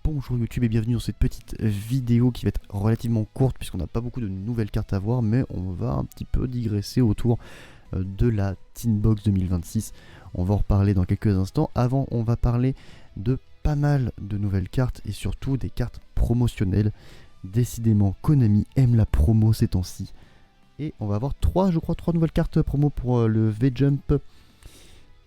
Bonjour YouTube et bienvenue dans cette petite vidéo qui va être relativement courte puisqu'on n'a pas beaucoup de nouvelles cartes à voir, mais on va un petit peu digresser autour de la Tinbox 2026. On va en reparler dans quelques instants. Avant, on va parler de pas mal de nouvelles cartes et surtout des cartes promotionnelles. Décidément, Konami aime la promo ces temps-ci. Et on va avoir trois nouvelles cartes promo pour le V-Jump.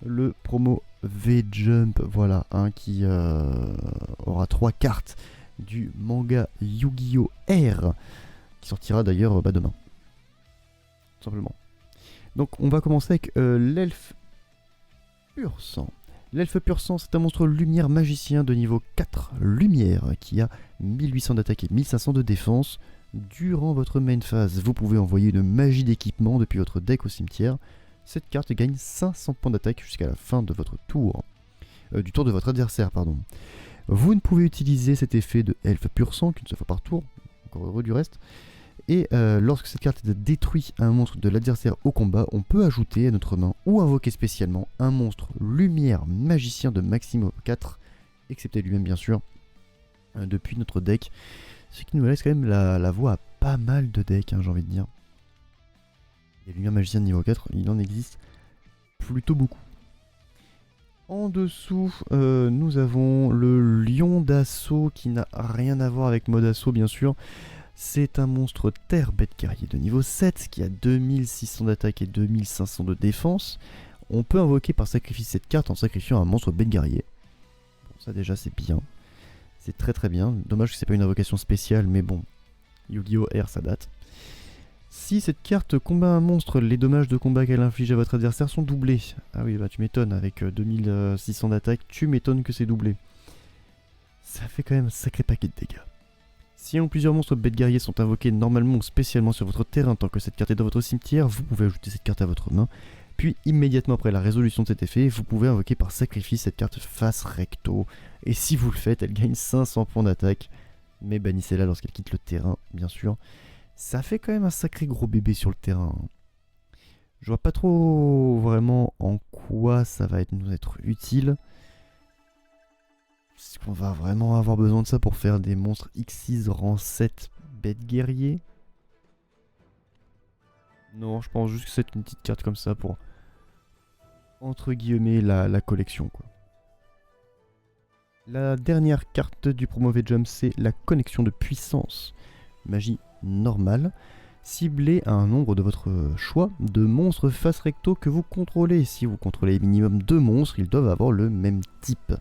Le promo V-Jump, voilà, qui aura 3 cartes du manga Yu-Gi-Oh! R, qui sortira d'ailleurs demain, tout simplement. Donc on va commencer avec l'elfe pur sang. L'elfe pur sang, c'est un monstre lumière magicien de niveau 4 lumière, qui a 1800 d'attaque et 1500 de défense. Durant votre main phase, vous pouvez envoyer une magie d'équipement depuis votre deck au cimetière. Cette carte gagne 500 points d'attaque jusqu'à la fin de votre tour. Du tour de votre adversaire, pardon. Vous ne pouvez utiliser cet effet de elfe pur sang qu'une seule fois par tour, encore heureux du reste. Et lorsque cette carte détruit un monstre de l'adversaire au combat, on peut ajouter à notre main ou invoquer spécialement un monstre lumière magicien de maximum 4, excepté lui-même bien sûr, depuis notre deck. Ce qui nous laisse quand même la voie à pas mal de decks, j'ai envie de dire. Et lumière magicien de niveau 4, il en existe plutôt beaucoup. En dessous, nous avons le lion d'assaut qui n'a rien à voir avec mode assaut bien sûr. C'est un monstre terre bête guerrier de niveau 7 qui a 2600 d'attaque et 2500 de défense. On peut invoquer par sacrifice cette carte en sacrifiant un monstre bête guerrier. Bon, ça déjà c'est bien. C'est très très bien. Dommage que c'est pas une invocation spéciale, mais bon, Yu-Gi-Oh! R ça date. Si cette carte combat un monstre, les dommages de combat qu'elle inflige à votre adversaire sont doublés. Ah oui, bah tu m'étonnes, avec 2600 d'attaque, tu m'étonnes que c'est doublé. Ça fait quand même un sacré paquet de dégâts. Si un ou plusieurs monstres bêtes guerriers sont invoqués normalement ou spécialement sur votre terrain tant que cette carte est dans votre cimetière, vous pouvez ajouter cette carte à votre main. Puis immédiatement après la résolution de cet effet, vous pouvez invoquer par sacrifice cette carte face recto. Et si vous le faites, elle gagne 500 points d'attaque. Mais bannissez-la lorsqu'elle quitte le terrain, bien sûr. Ça fait quand même un sacré gros bébé sur le terrain. Je vois pas trop vraiment en quoi ça va nous être utile. Est-ce qu'on va vraiment avoir besoin de ça pour faire des monstres X6 rang 7 bêtes guerriers? Non, je pense juste que c'est une petite carte comme ça pour, entre guillemets, la collection, quoi. La dernière carte du promo V-Jump, c'est la connexion de puissance. Magie normale. Ciblez un nombre de votre choix de monstres face recto que vous contrôlez. Si vous contrôlez minimum 2 monstres, ils doivent avoir le même type.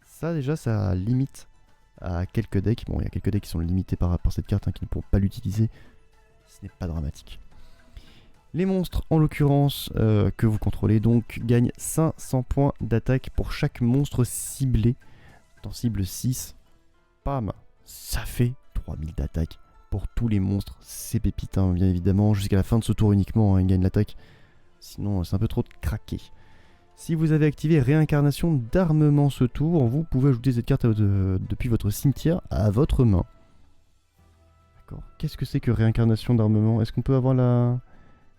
Ça déjà, ça limite à quelques decks. Bon, il y a quelques decks qui sont limités par cette carte, qui ne pourront pas l'utiliser. Ce n'est pas dramatique. Les monstres, en l'occurrence, que vous contrôlez, donc, gagnent 500 points d'attaque pour chaque monstre ciblé. Dans cible 6, pam, ça fait 3000 d'attaque pour tous les monstres. C'est pépite, bien évidemment, jusqu'à la fin de ce tour uniquement, ils gagnent l'attaque. Sinon, c'est un peu trop de craquer. Si vous avez activé réincarnation d'armement ce tour, vous pouvez ajouter cette carte depuis votre cimetière à votre main. D'accord. Qu'est-ce que c'est que réincarnation d'armement? Est-ce qu'on peut avoir la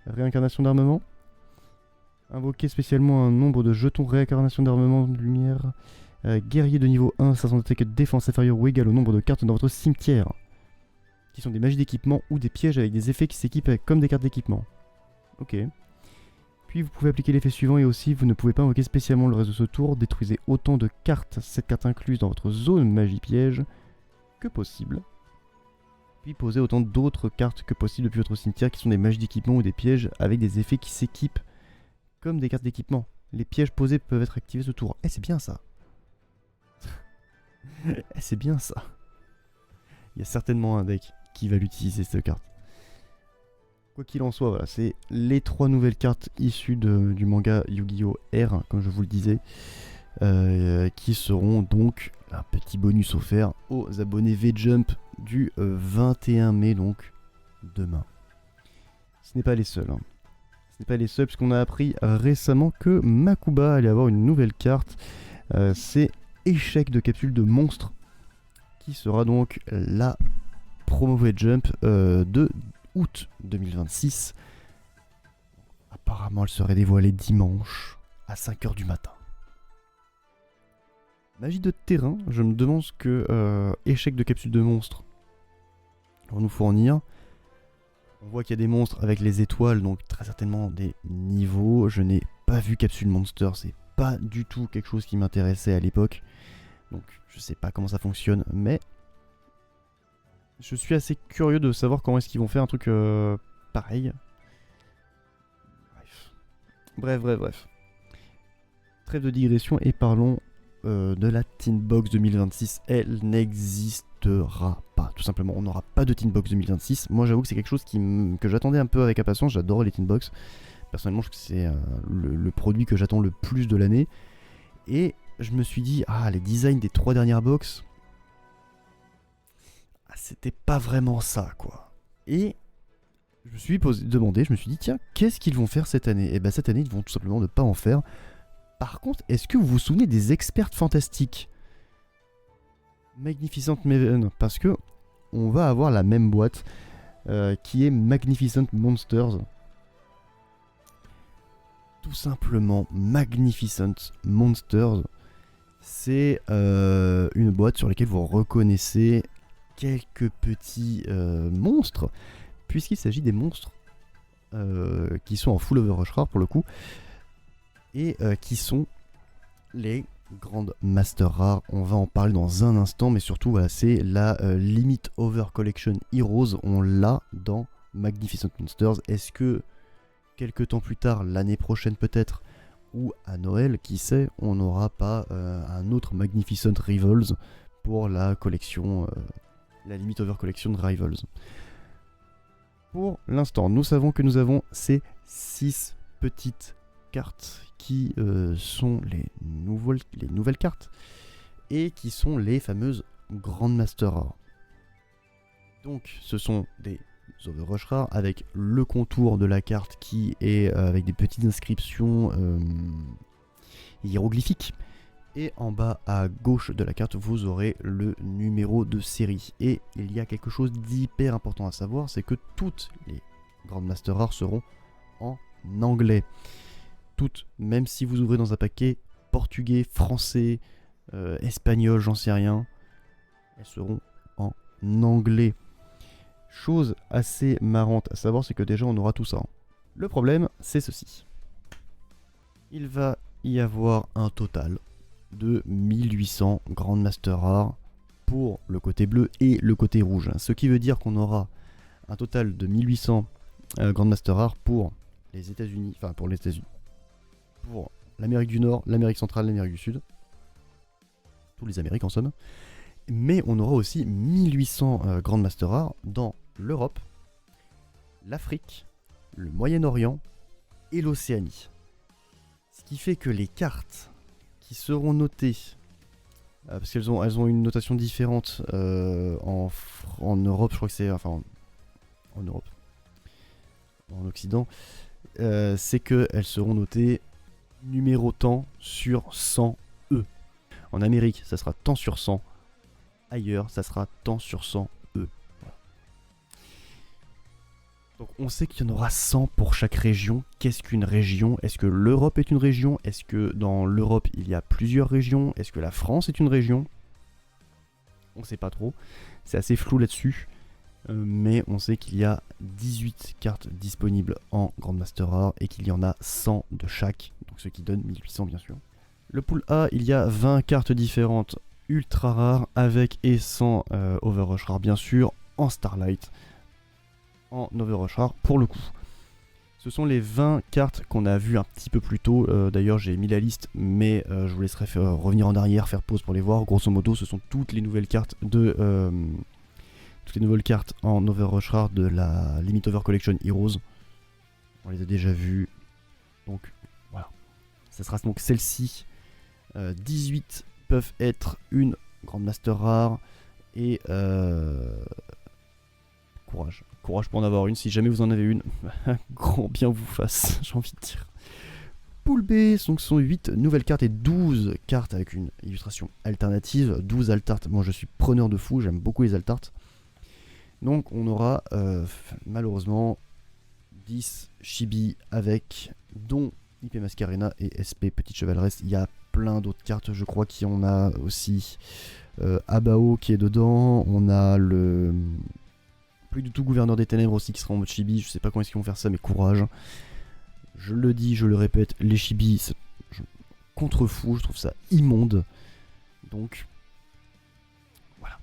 réincarnation d'armement? Invoquer spécialement un nombre de jetons réincarnation d'armement de lumière. Guerrier de niveau 1, 500 d'attaque et de défense inférieur ou égal au nombre de cartes dans votre cimetière. Qui sont des magies d'équipement ou des pièges avec des effets qui s'équipent comme des cartes d'équipement. Ok. Puis vous pouvez appliquer l'effet suivant et aussi vous ne pouvez pas invoquer spécialement le reste de ce tour. Détruisez autant de cartes, cette carte incluse dans votre zone magie piège, que possible. Puis posez autant d'autres cartes que possible depuis votre cimetière qui sont des magies d'équipement ou des pièges avec des effets qui s'équipent comme des cartes d'équipement. Les pièges posés peuvent être activés ce tour. Eh, c'est bien ça. C'est bien ça. Il y a certainement un deck qui va l'utiliser cette carte. Quoi qu'il en soit, voilà, c'est les 3 nouvelles cartes issues du manga Yu-Gi-Oh! R, comme je vous le disais, qui seront donc un petit bonus offert aux abonnés V-Jump du 21 mai, donc demain. Ce n'est pas les seuls. Ce n'est pas les seuls, puisqu'on a appris récemment que Makuba allait avoir une nouvelle carte. C'est Échec de capsule de monstre, qui sera donc la promo V-Jump de août 2026. Apparemment, elle serait dévoilée dimanche à 5 h du matin. Magie de terrain, je me demande ce que échec de capsule de monstre va nous fournir. On voit qu'il y a des monstres avec les étoiles, donc très certainement des niveaux. Je n'ai pas vu capsule monster, c'est pas du tout quelque chose qui m'intéressait à l'époque. Donc je sais pas comment ça fonctionne, mais je suis assez curieux de savoir comment est-ce qu'ils vont faire un truc pareil. Bref. Trêve de digression et parlons de la Teen Box 2026. Elle n'existera pas, tout simplement. On n'aura pas de Teen Box 2026. Moi, j'avoue que c'est quelque chose que j'attendais un peu avec impatience. J'adore les Teen Box. Personnellement, je trouve que c'est le produit que j'attends le plus de l'année. Et je me suis dit, les designs des 3 dernières box, c'était pas vraiment ça, quoi. Et je me suis demandé, je me suis dit, tiens, qu'est-ce qu'ils vont faire cette année? Et bien cette année, ils vont tout simplement ne pas en faire. Par contre, est-ce que vous vous souvenez des experts fantastiques Magnificent Maven? Parce que on va avoir la même boîte qui est Magnificent Monsters. Tout simplement, Magnificent Monsters, c'est une boîte sur laquelle vous reconnaissez quelques petits monstres, puisqu'il s'agit des monstres qui sont en full overrush rare pour le coup, et qui sont les grandes master rares. On va en parler dans un instant, mais surtout voilà, c'est la Limit Over Collection Heroes. On l'a dans Magnificent Monsters. Est-ce que quelques temps plus tard, l'année prochaine peut-être, ou à Noël, qui sait, on n'aura pas un autre Magnificent Rivals pour la collection, la Limit Over Collection Rivals. Pour l'instant, nous savons que nous avons ces 6 petites cartes qui sont les nouvelles cartes et qui sont les fameuses Grandmaster Rares. Donc ce sont des Overrush rares avec le contour de la carte qui est avec des petites inscriptions hiéroglyphiques. Et en bas à gauche de la carte, vous aurez le numéro de série. Et il y a quelque chose d'hyper important à savoir, c'est que toutes les Grandmaster Rares seront en anglais. Toutes, même si vous ouvrez dans un paquet portugais, français, espagnol, j'en sais rien, elles seront en anglais. Chose assez marrante à savoir, c'est que déjà on aura tout ça. Le problème, c'est ceci. Il va y avoir un total de 1800 Grandmaster Rares pour le côté bleu et le côté rouge. Ce qui veut dire qu'on aura un total de 1800 Grandmaster Rares pour les États-Unis, enfin pour les États-Unis, pour l'Amérique du Nord, l'Amérique centrale, l'Amérique du Sud, tous les Amériques en somme. Mais on aura aussi 1800 Grandmaster Rares dans l'Europe, l'Afrique, le Moyen-Orient et l'Océanie. Ce qui fait que les cartes qui seront notées, parce qu'elles ont une notation différente en Europe, je crois que c'est... Enfin, en Europe, en Occident, c'est qu'elles seront notées numéro tant sur 100 E. En Amérique, ça sera tant sur 100. Ailleurs, ça sera tant sur 100 E. Voilà. Donc on sait qu'il y en aura 100 pour chaque région. Qu'est-ce qu'une région? Est-ce que l'Europe est une région? Est-ce que dans l'Europe il y a plusieurs régions? Est-ce que la France est une région? On sait pas trop. C'est assez flou là-dessus. Mais on sait qu'il y a 18 cartes disponibles en Grandmaster Rare et qu'il y en a 100 de chaque, donc ce qui donne 1800 bien sûr. Le pool A, il y a 20 cartes différentes ultra rares avec et sans Overrush Rare bien sûr, en Starlight, en Overrush Rare pour le coup. Ce sont les 20 cartes qu'on a vues un petit peu plus tôt, d'ailleurs j'ai mis la liste mais je vous laisserai revenir en arrière, faire pause pour les voir. Grosso modo ce sont toutes les nouvelles cartes de... toutes les nouvelles cartes en Overrush Rare de la Limit Over Collection Heroes. On les a déjà vues. Donc voilà. Ça sera donc celle-ci. 18 peuvent être une Grandmaster Rare. Et courage. Courage pour en avoir une. Si jamais vous en avez une, grand bien vous fasse, j'ai envie de dire. Pool B, donc ce sont 8 nouvelles cartes et 12 cartes avec une illustration alternative. 12 altarts. Moi je suis preneur de fou, j'aime beaucoup les altarts. Donc on aura malheureusement 10 chibi avec, dont IP Mascarena et SP Petite Chevaleresse. Il y a plein d'autres cartes, je crois qu'il y en a aussi. Abao qui est dedans. On a le... Plus du tout Gouverneur des Ténèbres aussi qui sera en mode chibi. Je sais pas comment est-ce qu'ils vont faire ça, mais courage. Je le dis, je le répète, les chibis, je contrefou, je trouve ça immonde. Donc, voilà.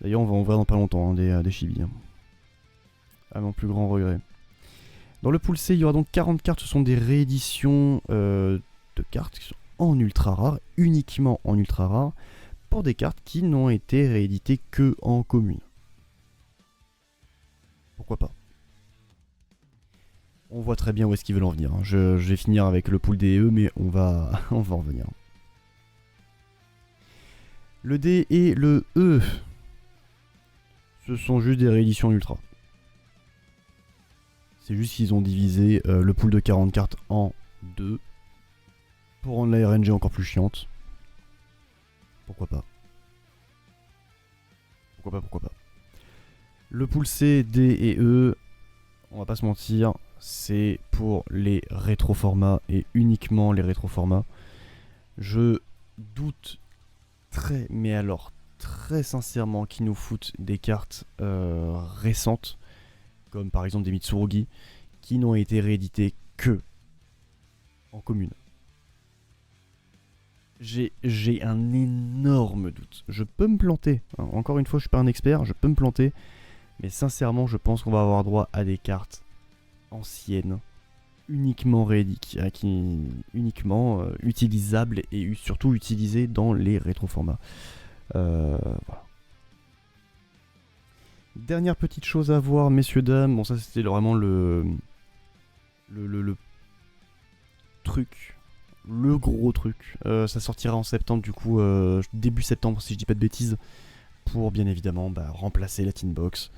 D'ailleurs, on va en voir dans pas longtemps hein, des chibis. Hein. À mon plus grand regret. Dans le pool C, il y aura donc 40 cartes. Ce sont des rééditions de cartes qui sont en ultra rare, uniquement en ultra rare, pour des cartes qui n'ont été rééditées que en commune. Pourquoi pas? On voit très bien où est-ce qu'ils veulent en venir. Hein. Je vais finir avec le pool D et E, mais on va en revenir. Le D et le E, ce sont juste des rééditions ultra. C'est juste qu'ils ont divisé le pool de 40 cartes en deux pour rendre la RNG encore plus chiante. Pourquoi pas? Pourquoi pas? Le pool C, D et E, on va pas se mentir, c'est pour les rétroformats et uniquement les rétroformats. Je doute mais alors très sincèrement qu'ils nous foutent des cartes récentes, comme par exemple des Mitsurugi, qui n'ont été rééditées que en commune. J'ai un énorme doute. Je peux me planter. Hein. Encore une fois, je suis pas un expert, je peux me planter. Mais sincèrement, je pense qu'on va avoir droit à des cartes anciennes, uniquement uniquement utilisables et surtout utilisées dans les rétroformats. Voilà. Dernière petite chose à voir, messieurs, dames. Bon, ça c'était vraiment le truc. Le gros truc. Ça sortira en septembre, du coup, début septembre, si je dis pas de bêtises. Pour bien évidemment remplacer la Tin Box.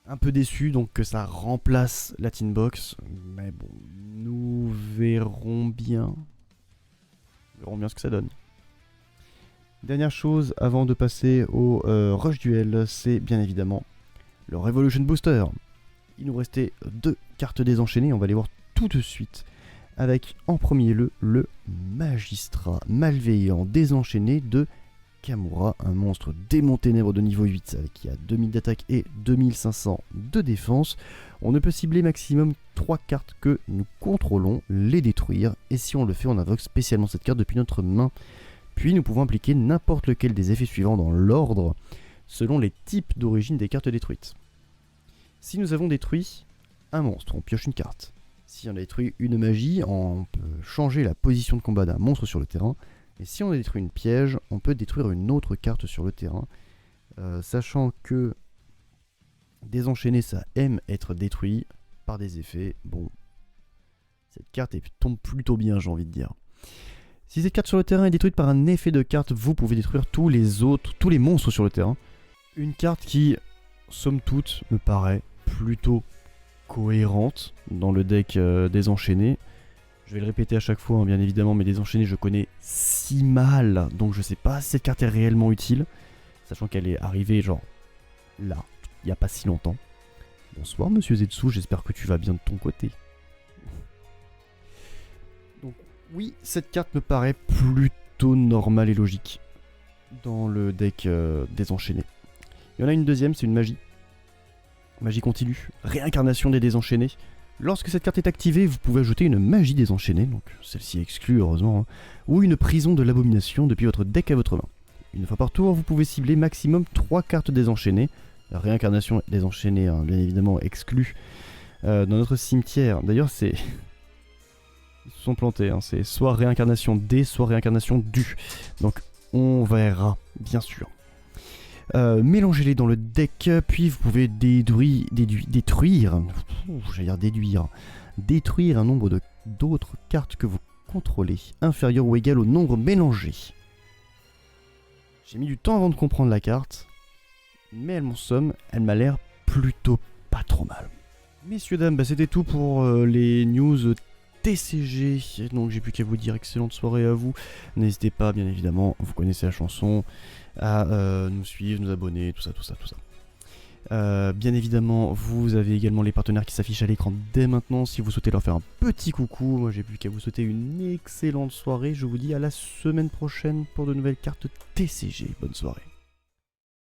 Un peu déçu donc que ça remplace la Tin Box. Mais bon, nous verrons bien. Nous verrons bien ce que ça donne. Dernière chose avant de passer au Rush Duel, c'est bien évidemment le Revolution Booster. Il nous restait 2 cartes désenchaînées, on va les voir tout de suite. Avec en premier lieu le Magistrat Malveillant désenchaîné de Kamura, un monstre démon ténèbres de niveau 8 qui a 2000 d'attaque et 2500 de défense. On ne peut cibler maximum 3 cartes que nous contrôlons, les détruire, et si on le fait, on invoque spécialement cette carte depuis notre main. Puis nous pouvons appliquer n'importe lequel des effets suivants dans l'ordre, selon les types d'origine des cartes détruites. Si nous avons détruit un monstre, on pioche une carte. Si on a détruit une magie, on peut changer la position de combat d'un monstre sur le terrain. Et si on a détruit une piège, on peut détruire une autre carte sur le terrain. Sachant que désenchaîner, ça aime être détruit par des effets. Bon, cette carte tombe plutôt bien, j'ai envie de dire. Si cette carte sur le terrain est détruite par un effet de carte, vous pouvez détruire tous les monstres sur le terrain. Une carte qui, somme toute, me paraît plutôt cohérente dans le deck désenchaîné. Je vais le répéter à chaque fois, hein, bien évidemment, mais désenchaîné, je connais si mal, donc je sais pas si cette carte est réellement utile, sachant qu'elle est arrivée, genre, là, il n'y a pas si longtemps. Bonsoir, monsieur Zetsu, j'espère que tu vas bien de ton côté. Donc, oui, cette carte me paraît plutôt normale et logique dans le deck désenchaîné. Il y en a une deuxième, c'est une magie. Magie continue, réincarnation des désenchaînés. Lorsque cette carte est activée, vous pouvez ajouter une magie désenchaînée, donc celle-ci est exclue heureusement, hein, ou une prison de l'abomination depuis votre deck à votre main. Une fois par tour, vous pouvez cibler maximum 3 cartes désenchaînées. La réincarnation désenchaînée, hein, bien évidemment, exclue dans notre cimetière. D'ailleurs, c'est... Ils se sont plantés, hein, c'est soit réincarnation D, soit réincarnation DU. Donc on verra, bien sûr. Mélangez-les dans le deck, puis vous pouvez détruire un nombre d'autres cartes que vous contrôlez, inférieur ou égal au nombre mélangé. J'ai mis du temps avant de comprendre la carte, mais elle m'a l'air plutôt pas trop mal. Messieurs, dames, c'était tout pour les news TCG, donc j'ai plus qu'à vous dire excellente soirée à vous. N'hésitez pas, bien évidemment, vous connaissez la chanson, à nous suivre, nous abonner, tout ça. Bien évidemment, vous avez également les partenaires qui s'affichent à l'écran dès maintenant. Si vous souhaitez leur faire un petit coucou, moi j'ai plus qu'à vous souhaiter une excellente soirée. Je vous dis à la semaine prochaine pour de nouvelles cartes TCG. Bonne soirée.